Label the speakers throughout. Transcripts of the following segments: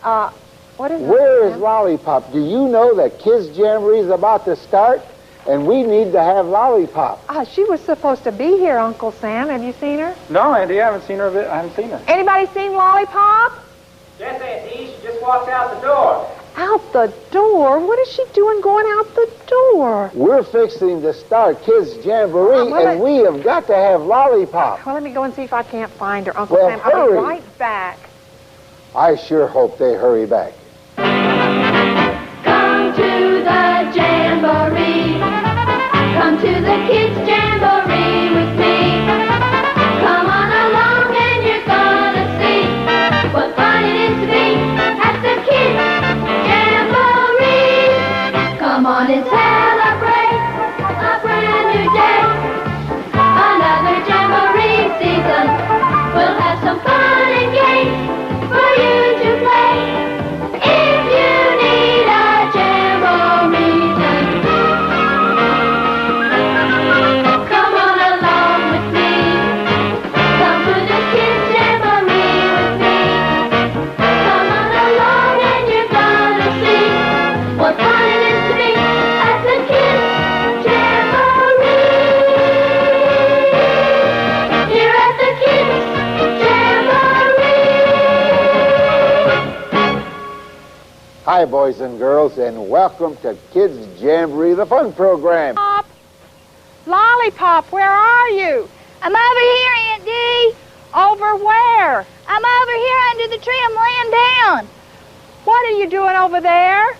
Speaker 1: What is
Speaker 2: Where is Lollipop? Do you know that Kids Jamboree is about to start? And we need to have Lollipop.
Speaker 1: She was supposed to be here, Uncle Sam. Have you seen her?
Speaker 3: No, Auntie, I haven't seen her. I haven't seen her.
Speaker 1: Anybody seen Lollipop?
Speaker 4: Yes, Auntie. She just walked out the door.
Speaker 1: Out the door? What is she doing going out the door?
Speaker 2: We're fixing to start Kids Jamboree, and we have got to have Lollipop.
Speaker 1: Well, let me go and see if I can't find her, Uncle
Speaker 2: Well,
Speaker 1: Sam. I'll be
Speaker 2: hurry.
Speaker 1: right back.
Speaker 2: I sure hope they hurry back.
Speaker 5: Come to the Jamboree. Come to the Kids Jamboree with me. Come on along and you're gonna see what fun it is to be at the Kids Jamboree. Come on and celebrate a brand new day. Another Jamboree season. We'll have some fun and games for you to play. If you need a Jamboree, come on along with me. Come to the Kids Jamboree with me. Come on along and you're gonna see what fun it is to be at the Kids Jamboree. Here at the Kids Jamboree.
Speaker 2: Hi, boys and girls, and welcome to Kids Jamboree, the fun program.
Speaker 1: Lollipop, where are you?
Speaker 6: I'm over here, Aunt Dee.
Speaker 1: Over where?
Speaker 6: I'm over here under the tree. I'm laying down.
Speaker 1: What are you doing over there?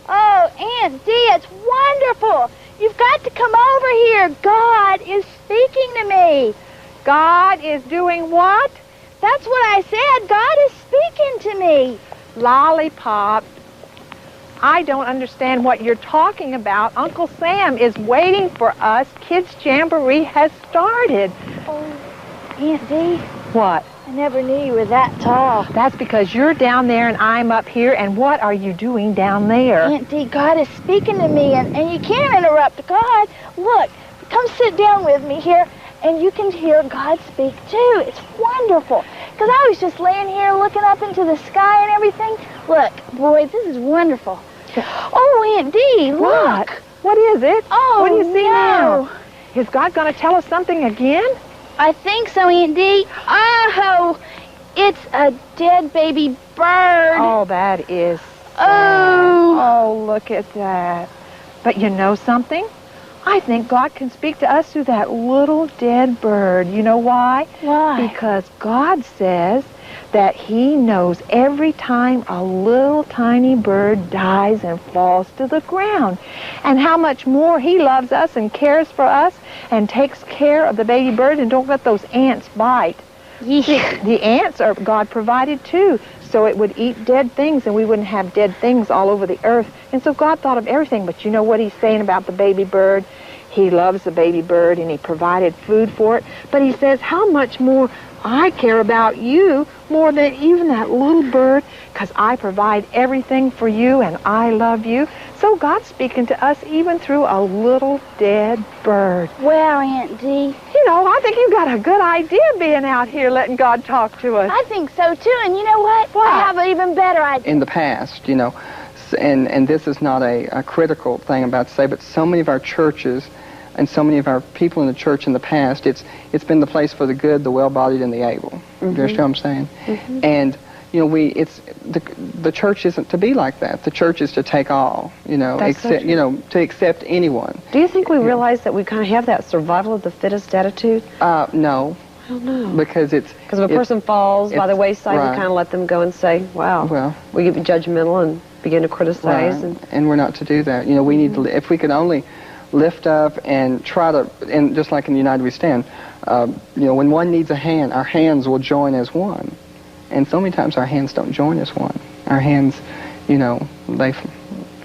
Speaker 6: Oh, Aunt Dee, it's wonderful. You've got to come over here. God is speaking to me.
Speaker 1: God is doing what?
Speaker 6: That's what I said. God is speaking to me.
Speaker 1: Lollipop. I don't understand what you're talking about. Uncle Sam is waiting for us. Kids Jamboree has started.
Speaker 6: Oh, Aunt Dee,
Speaker 1: What?
Speaker 6: I never knew you were that tall.
Speaker 1: That's because you're down there and I'm up here. And what are you doing down there?
Speaker 6: Aunt Dee, God is speaking to me, and you can't interrupt God. Look, come sit down with me here, and you can hear God speak too. It's wonderful. Because I was just laying here looking up into the sky and everything. Look, boy, this is wonderful. Oh, Aunt Dee, look.
Speaker 1: What? What is it?
Speaker 6: Oh,
Speaker 1: what do you see
Speaker 6: no.
Speaker 1: now? Is God going to tell us something again?
Speaker 6: I think so, Aunt Dee. Oh, it's a dead baby bird.
Speaker 1: Oh, that is sad.
Speaker 6: Oh.
Speaker 1: Oh, look at that. But you know something? I think God can speak to us through that little dead bird. You know why?
Speaker 6: Why?
Speaker 1: Because God says that He knows every time a little tiny bird dies and falls to the ground, and how much more He loves us and cares for us and takes care of the baby bird, and don't let those ants bite.
Speaker 6: Yeah.
Speaker 1: The ants are God provided too, so it would eat dead things and we wouldn't have dead things all over the earth. And so God thought of everything. But you know what He's saying about the baby bird? He loves the baby bird and He provided food for it. But He says, how much more I care about you more than even that little bird, because I provide everything for you and I love you. So God's speaking to us even through a little dead bird.
Speaker 6: Well, Aunt Dee.
Speaker 1: You know, I think you've got a good idea being out here letting God talk to us.
Speaker 6: I think so, too. And you know what?
Speaker 1: What?
Speaker 6: I have an even better idea.
Speaker 3: In the past, you know, and this is not a critical thing I'm about to say, but so many of our churches and so many of our people in the church in the past, it's been the place for the good, the well-bodied, and the able.
Speaker 6: Mm-hmm.
Speaker 3: Do you understand what I'm saying? Mm-hmm. And you know, the church isn't to be like that. The church is to take all. You know, to accept anyone.
Speaker 7: Do you think we realize that we kind of have that survival of the fittest attitude?
Speaker 3: No.
Speaker 7: I don't know.
Speaker 3: Because
Speaker 7: if a person falls by the wayside,
Speaker 3: right.
Speaker 7: we kind of let them go and say, "Wow."
Speaker 3: Well,
Speaker 7: we get judgmental and begin to criticize.
Speaker 3: Right. And we're not to do that. You know, we need to. If we could only lift up and try to, and just like in the United We Stand, you know, when one needs a hand, our hands will join as one. And so many times our hands don't join as one. Our hands, you know, they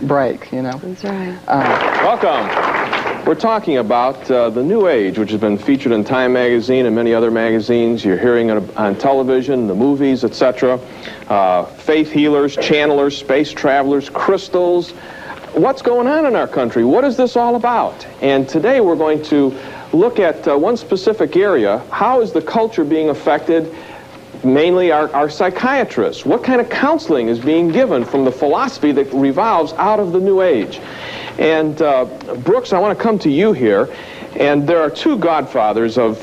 Speaker 3: break, you know.
Speaker 7: That's right.
Speaker 8: Welcome. We're talking about the New Age, which has been featured in Time magazine and many other magazines. You're hearing it on television, the movies, etc. Faith healers, channelers, space travelers, crystals. What's going on in our country? What is this all about? And today we're going to look at one specific area. How is the culture being affected mainly are psychiatrists. What kind of counseling is being given from the philosophy that revolves out of the New Age? And Brooks, I want to come to you here. And there are two godfathers of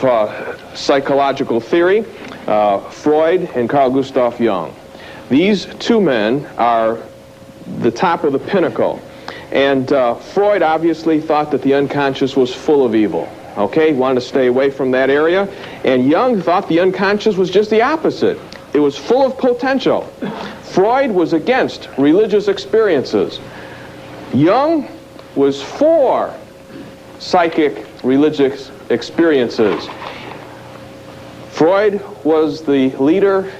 Speaker 8: psychological theory, Freud and Carl Gustav Jung. These two men are the top of the pinnacle. And Freud obviously thought that the unconscious was full of evil. Okay, he wanted to stay away from that area. And Jung thought the unconscious was just the opposite. It was full of potential. Freud was against religious experiences. Jung was for psychic religious experiences. Freud was the leader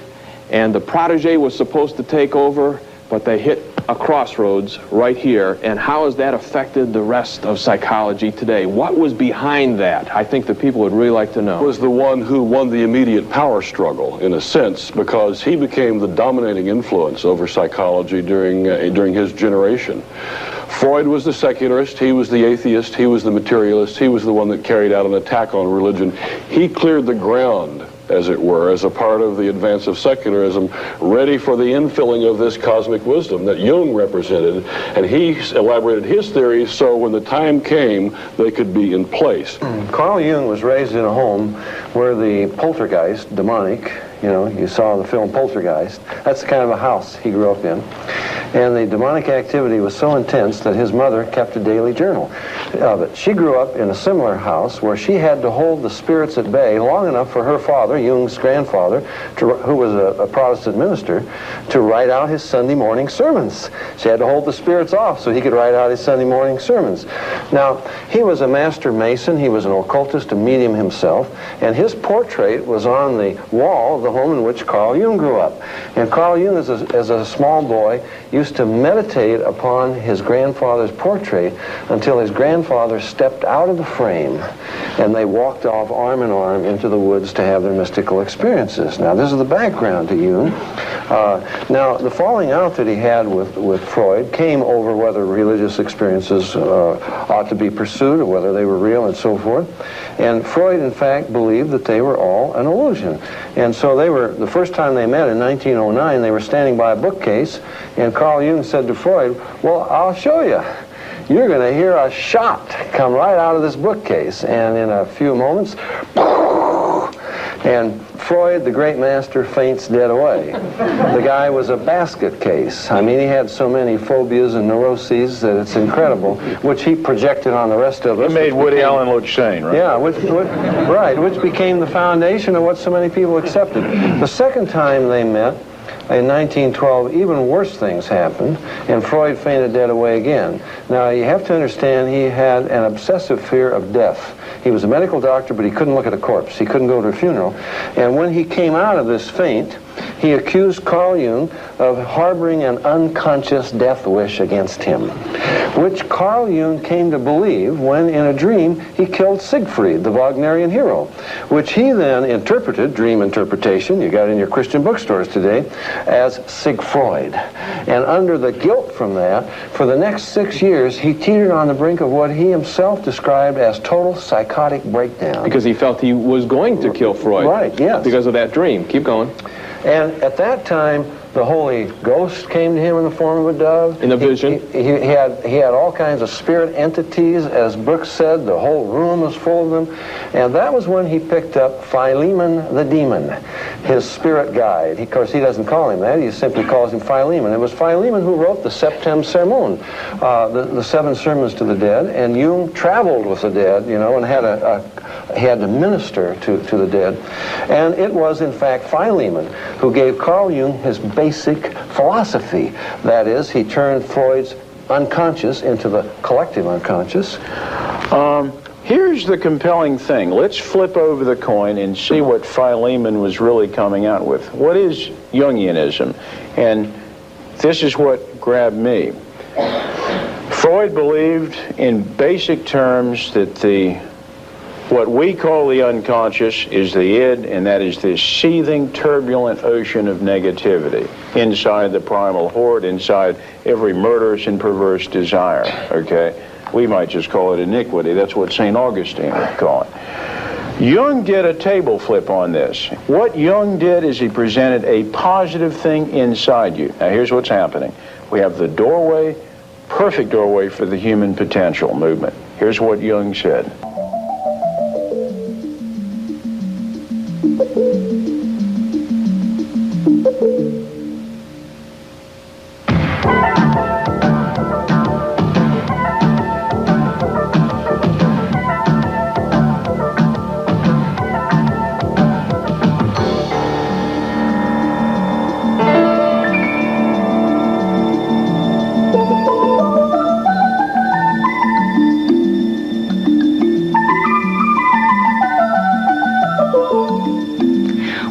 Speaker 8: and the protege was supposed to take over, but they hit a crossroads right here. And how has that affected the rest of psychology today? What was behind that? I think the people would really like to know.
Speaker 9: Was the one who won the immediate power struggle, in a sense, because he became the dominating influence over psychology during his generation. Freud was the secularist, he was the atheist, he was the materialist, he was the one that carried out an attack on religion. He cleared the ground, as it were, as a part of the advance of secularism, ready for the infilling of this cosmic wisdom that Jung represented, and he elaborated his theories so when the time came, they could be in place.
Speaker 10: Carl Jung was raised in a home where the poltergeist, demonic, you know, you saw the film Poltergeist, that's the kind of a house he grew up in. And the demonic activity was so intense that his mother kept a daily journal of it. She grew up in a similar house where she had to hold the spirits at bay long enough for her father, Jung's grandfather, who was a Protestant minister, to write out his Sunday morning sermons. She had to hold the spirits off so he could write out his Sunday morning sermons. Now, he was a master mason, he was an occultist, a medium himself, and his portrait was on the wall of the home in which Carl Jung grew up. And Carl Jung, as a small boy, used to meditate upon his grandfather's portrait until his grandfather stepped out of the frame and they walked off arm in arm into the woods to have their mystical experiences. Now, this is the background to Jung. Now, the falling out that he had with Freud came over whether religious experiences ought to be pursued or whether they were real and so forth. And Freud, in fact, believed that they were all an illusion. And so they were, the first time they met in 1909, they were standing by a bookcase, and Carl Jung said to Freud, well, I'll show you. You're going to hear a shot come right out of this bookcase. And in a few moments, and Freud, the great master, faints dead away. The guy was a basket case. I mean, he had so many phobias and neuroses that it's incredible, which he projected on the rest of us.
Speaker 11: He made Woody Allen look sane, right?
Speaker 10: Yeah, which became the foundation of what so many people accepted. The second time they met, in 1912, even worse things happened, and Freud fainted dead away again. Now, you have to understand he had an obsessive fear of death. He was a medical doctor, but he couldn't look at a corpse. He couldn't go to a funeral. And when he came out of this faint, he accused Carl Jung of harboring an unconscious death wish against him, which Carl Jung came to believe when, in a dream, he killed Siegfried, the Wagnerian hero, which he then interpreted, dream interpretation, you got it in your Christian bookstores today, as Siegfried. And under the guilt from that, for the next 6 years, he teetered on the brink of what he himself described as total psychotic breakdown.
Speaker 8: Because he felt he was going to kill Freud.
Speaker 10: Right, yes.
Speaker 8: Because of that dream. Keep going.
Speaker 10: And at that time, the Holy Ghost came to him in the form of a dove.
Speaker 8: In a vision.
Speaker 10: He had all kinds of spirit entities. As Brooks said, the whole room was full of them. And that was when he picked up Philemon the demon, his spirit guide. Of course, he doesn't call him that. He simply calls him Philemon. It was Philemon who wrote the Septem Sermon, the 7 sermons to the dead. And Jung traveled with the dead, you know, and he had to minister to the dead. And it was, in fact, Philemon who gave Carl Jung his basic philosophy. That is, he turned Freud's unconscious into the collective unconscious.
Speaker 11: Here's the compelling thing. Let's flip over the coin and see what Philemon was really coming out with. What is Jungianism? And this is what grabbed me. Freud believed in basic terms that what we call the unconscious is the id, and that is this seething, turbulent ocean of negativity inside the primal horde, inside every murderous and perverse desire, okay? We might just call it iniquity. That's what St. Augustine would call it. Jung did a table flip on this. What Jung did is he presented a positive thing inside you. Now here's what's happening. We have the doorway, perfect doorway for the human potential movement. Here's what Jung said.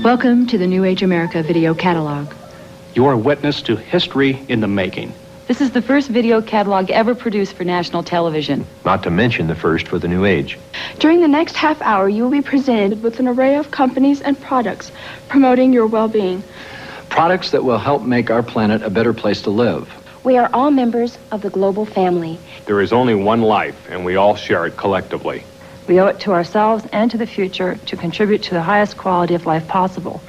Speaker 12: Welcome to the New Age America video catalog.
Speaker 13: You're a witness to history in the making.
Speaker 12: This is the first video catalog ever produced for national television.
Speaker 14: Not to mention the first for the New Age.
Speaker 15: During the next half hour, you will be presented with an array of companies and products promoting your well-being.
Speaker 14: Products that will help make our planet a better place to live.
Speaker 16: We are all members of the global family.
Speaker 17: There is only one life, and we all share it collectively.
Speaker 12: We owe it to ourselves and to the future to contribute to the highest quality of life possible.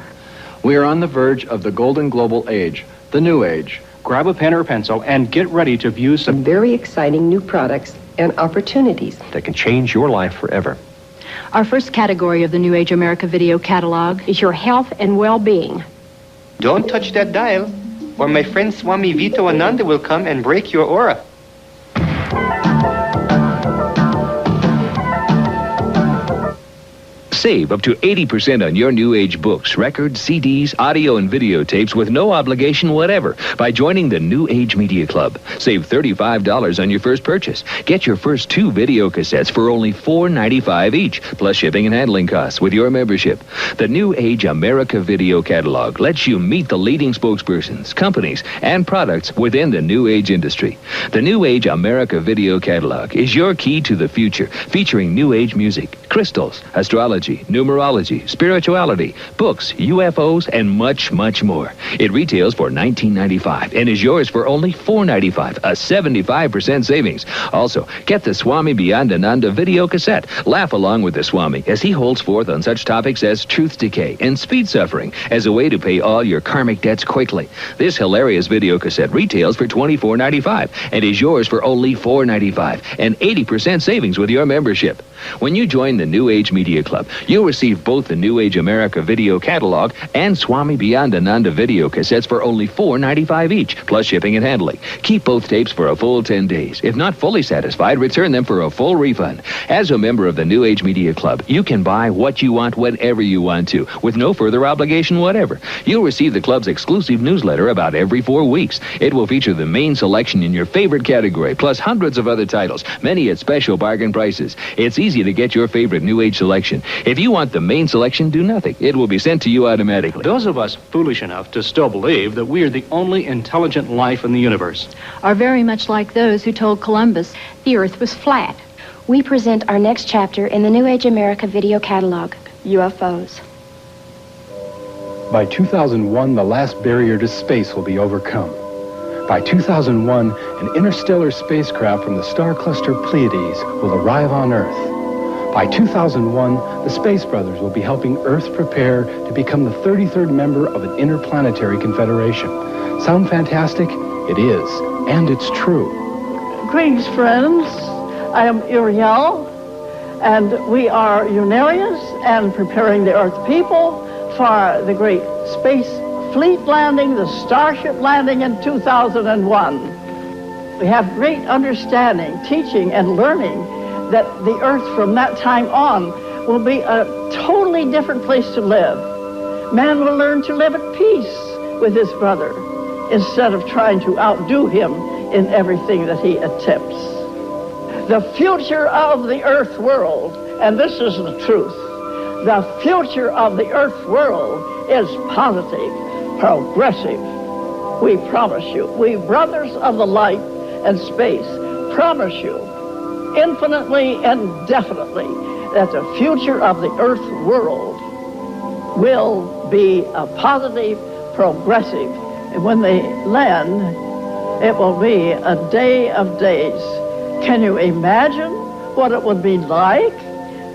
Speaker 14: We are on the verge of the golden global age, the New Age.
Speaker 13: Grab a pen or pencil and get ready to view some
Speaker 7: very exciting new products and opportunities
Speaker 14: that can change your life forever.
Speaker 12: Our first category of the New Age America video catalog is your health and well-being.
Speaker 18: Don't touch that dial, or my friend Swami Vito Ananda will come and break your aura.
Speaker 19: Save up to 80% on your New Age books, records, CDs, audio, and videotapes with no obligation whatever by joining the New Age Media Club. Save $35 on your first purchase. Get your first 2 video cassettes for only $4.95 each, plus shipping and handling costs with your membership. The New Age America Video Catalog lets you meet the leading spokespersons, companies, and products within the New Age industry. The New Age America Video Catalog is your key to the future, featuring New Age music, crystals, astrology, numerology, spirituality, books, UFOs, and much, much more. It retails for $19.95 and is yours for only $4.95, a 75% savings. Also, get the Swami Beyond Ananda video cassette. Laugh along with the Swami as he holds forth on such topics as truth decay and speed suffering as a way to pay all your karmic debts quickly. This hilarious video cassette retails for $24.95 and is yours for only $4.95, and 80% savings with your membership. When you join the New Age Media Club, you'll receive both the New Age America video catalog and Swami Beyond Ananda video cassettes for only $4.95 each, plus shipping and handling. Keep both tapes for a full 10 days. If not fully satisfied, return them for a full refund. As a member of the New Age Media Club, you can buy what you want whenever you want to, with no further obligation whatever. You'll receive the club's exclusive newsletter about every 4 weeks. It will feature the main selection in your favorite category, plus hundreds of other titles, many at special bargain prices. It's easy to get your favorite New Age selection. If you want the main selection, do nothing. It will be sent to you automatically.
Speaker 13: Those of us foolish enough to still believe that we are the only intelligent life in the universe
Speaker 12: are very much like those who told Columbus the earth was flat.
Speaker 16: We present our next chapter in the New Age America video catalog, UFOs.
Speaker 20: By 2001, the last barrier to space will be overcome. By 2001, an interstellar spacecraft from the star cluster Pleiades will arrive on Earth. By 2001, the Space Brothers will be helping Earth prepare to become the 33rd member of an interplanetary confederation. Sound fantastic? It is, and it's true.
Speaker 21: Greetings, friends. I am Uriel, and we are Unarians and preparing the Earth people for the great space fleet landing, the Starship landing in 2001. We have great understanding, teaching, and learning that the Earth from that time on will be a totally different place to live. Man will learn to live at peace with his brother instead of trying to outdo him in everything that he attempts. The future of the Earth world, and this is the truth, the future of the Earth world is positive, progressive. We promise you, we brothers of the light and space promise you infinitely and definitely that the future of the Earth world will be a positive, progressive, and when they land, it will be a day of days. Can you imagine what it would be like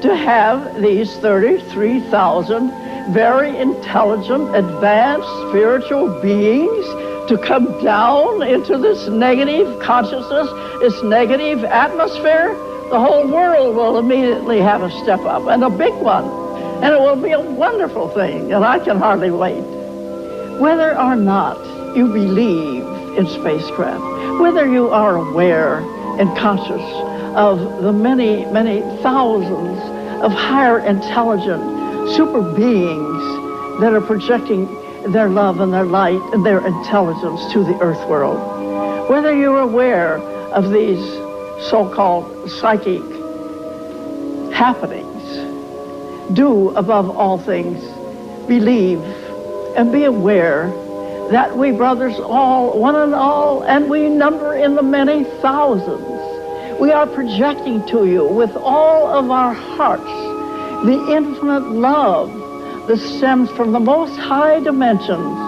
Speaker 21: to have these 33,000 very intelligent, advanced spiritual beings to come down into this negative consciousness, this negative atmosphere. The whole world will immediately have a step up, and a big one. And it will be a wonderful thing, and I can hardly wait. Whether or not you believe in spacecraft, whether you are aware and conscious of the many, many thousands of higher intelligent super beings that are projecting their love and their light and their intelligence to the earth world, whether you're aware of these so-called psychic happenings, do above all things believe and be aware that we brothers all, one and all, and we number in the many thousands, we are projecting to you with all of our hearts the infinite love that stems from the most high dimensions.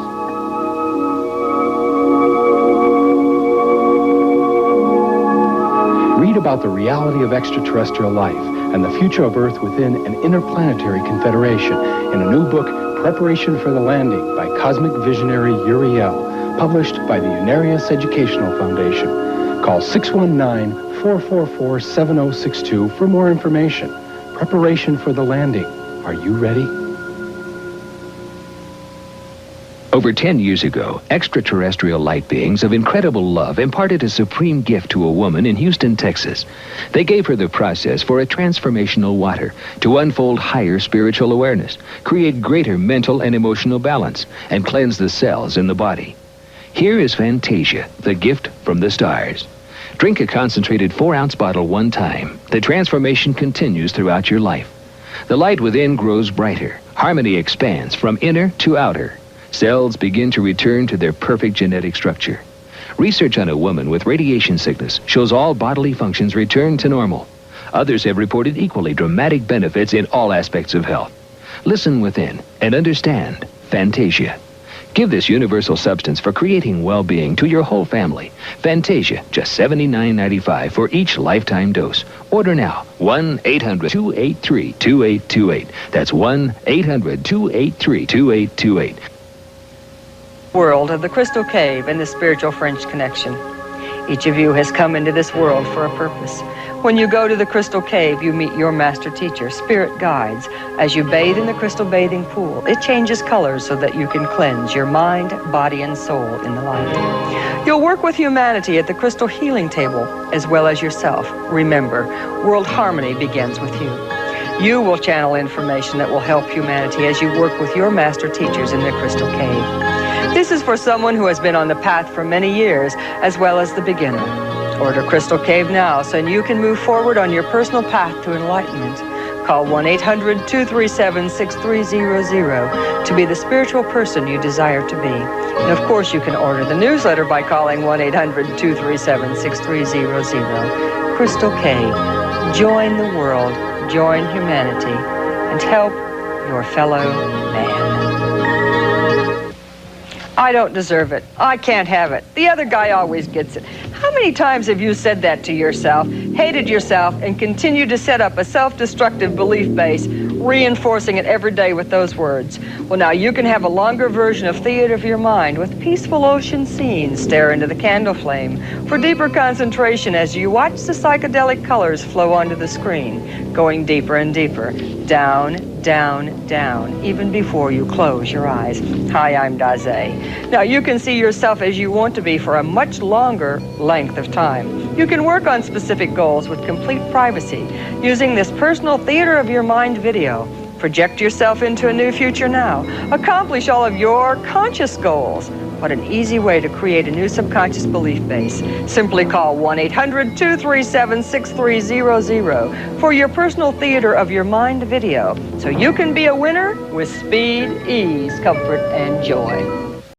Speaker 20: Read about the reality of extraterrestrial life and the future of Earth within an interplanetary confederation in a new book, Preparation for the Landing, by cosmic visionary ℉ published by the Unarius Educational Foundation. Call 619-444-7062 for more information. Preparation for the Landing. Are you ready?
Speaker 19: Over 10 years ago, extraterrestrial light beings of incredible love imparted a supreme gift to a woman in Houston, Texas. They gave her the process for a transformational water to unfold higher spiritual awareness, create greater mental and emotional balance, and cleanse the cells in the body. Here is Fantasia, the gift from the stars. Drink a concentrated 4-ounce bottle one time. The transformation continues throughout your life. The light within grows brighter. Harmony expands from inner to outer. Cells begin to return to their perfect genetic structure. Research on a woman with radiation sickness shows all bodily functions return to normal. Others have reported equally dramatic benefits in all aspects of health. Listen within and understand Fantasia. Give this universal substance for creating well-being to your whole family. Fantasia, just $79.95 for each lifetime dose. Order now, 1-800-283-2828. That's 1-800-283-2828.
Speaker 4: World of the Crystal Cave and the Spiritual French Connection. Each of you has come into this world for a purpose. When you go to the Crystal Cave, you meet your master teacher, spirit guides. As you bathe in the crystal bathing pool, it changes colors so that you can cleanse your mind, body, and soul in the light. You'll work with humanity at the crystal healing table, as well as yourself. Remember, world harmony begins with you. You will channel information that will help humanity as you work with your master teachers in the Crystal Cave. This is for someone who has been on the path for many years, as well as the beginner. Order Crystal Cave now so you can move forward on your personal path to enlightenment. Call 1-800-237-6300 to be the spiritual person you desire to be. And of course, you can order the newsletter by calling 1-800-237-6300. Crystal Cave. Join the world, join humanity, and help your fellow man. I don't deserve it. I can't have it. The other guy always gets it. How many times have you said that to yourself, hated yourself, and continued to set up a self-destructive belief base, reinforcing it every day with those words? Well, now you can have a longer version of Theater of Your Mind with peaceful ocean scenes. Stare into the candle flame for deeper concentration as you watch the psychedelic colors flow onto the screen, going deeper and deeper, down, down, down, even before you close your eyes. Hi, I'm ℉. Now you can see yourself as you want to be for a much longer length of time. You can work on specific goals with complete privacy using this personal Theater of Your Mind video. Project yourself into a new future now. Accomplish all of your conscious goals. What an easy way to create a new subconscious belief base. Simply call 1-800-237-6300 for your personal Theater of Your Mind video so you can be a winner with speed, ease, comfort, and joy.